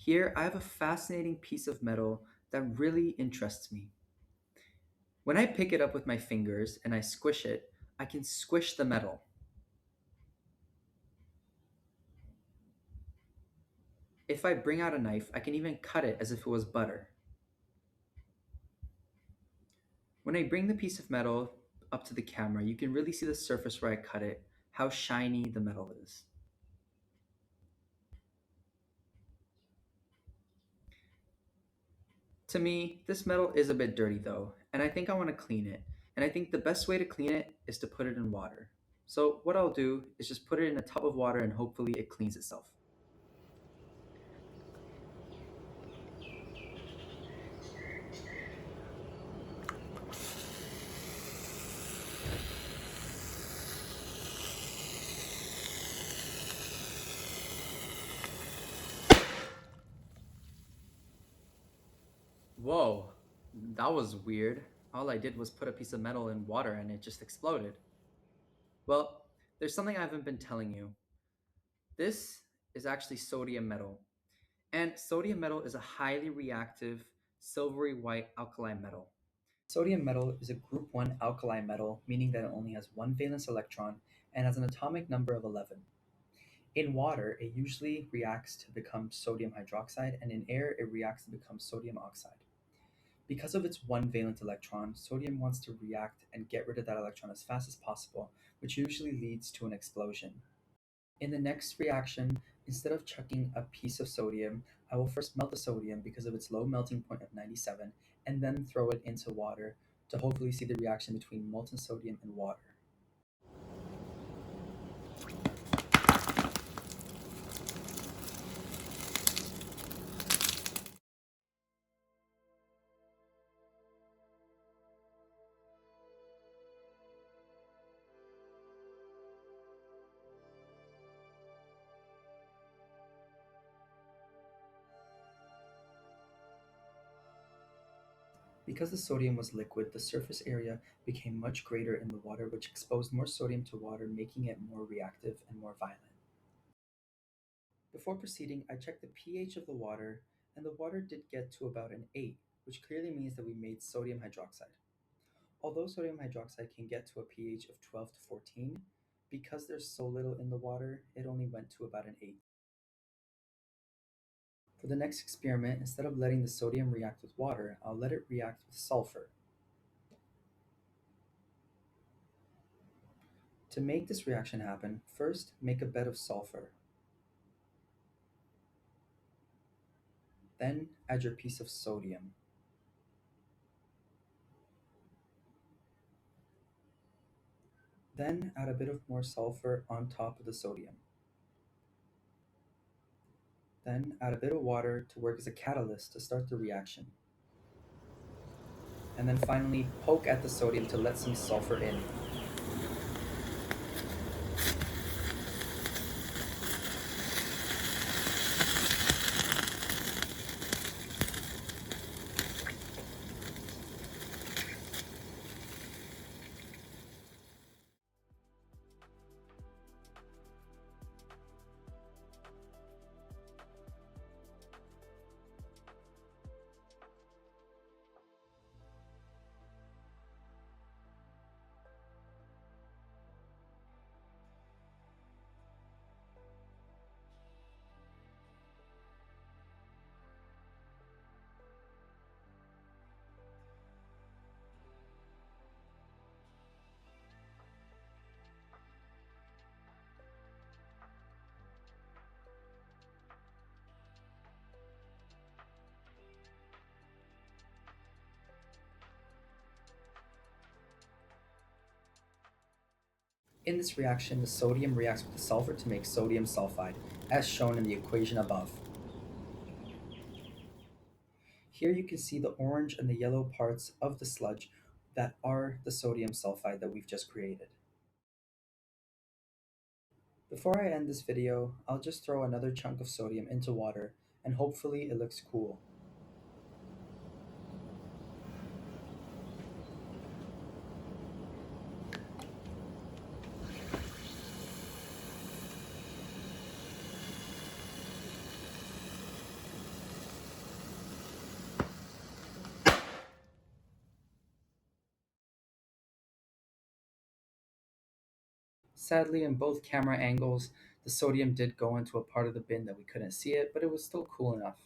Here, I have a fascinating piece of metal that really interests me. When I pick it up with my fingers and I squish it, I can squish the metal. If I bring out a knife, I can even cut it as if it was butter. When I bring the piece of metal up to the camera, you can really see the surface where I cut it, how shiny the metal is. To me, this metal is a bit dirty though, and I think I want to clean it. And I think the best way to clean it is to put it in water. So, what I'll do is just put it in a tub of water and hopefully it cleans itself. Whoa, that was weird. All I did was put a piece of metal in water and it just exploded. Well, there's something I haven't been telling you. This is actually sodium metal. And sodium metal is a highly reactive, silvery white alkali metal. Sodium metal is a group 1 alkali metal, meaning that it only has one valence electron and has an atomic number of 11. In water, it usually reacts to become sodium hydroxide, and in air, it reacts to become sodium oxide. Because of its one valent electron, sodium wants to react and get rid of that electron as fast as possible, which usually leads to an explosion. In the next reaction, instead of chucking a piece of sodium, I will first melt the sodium because of its low melting point of 97, and then throw it into water to hopefully see the reaction between molten sodium and water. Because the sodium was liquid, the surface area became much greater in the water, which exposed more sodium to water, making it more reactive and more violent. Before proceeding, I checked the pH of the water, and the water did get to about an 8, which clearly means that we made sodium hydroxide. Although sodium hydroxide can get to a pH of 12 to 14, because there's so little in the water, it only went to about an 8. For the next experiment, instead of letting the sodium react with water, I'll let it react with sulfur. To make this reaction happen, first make a bed of sulfur. Then add your piece of sodium. Then add a bit of more sulfur on top of the sodium. Then add a bit of water to work as a catalyst to start the reaction. And then finally poke at the sodium to let some sulfur in. In this reaction, the sodium reacts with the sulfur to make sodium sulfide, as shown in the equation above. Here you can see the orange and the yellow parts of the sludge that are the sodium sulfide that we've just created. Before I end this video, I'll just throw another chunk of sodium into water and hopefully it looks cool. Sadly, in both camera angles, the sodium did go into a part of the bin that we couldn't see it, but it was still cool enough.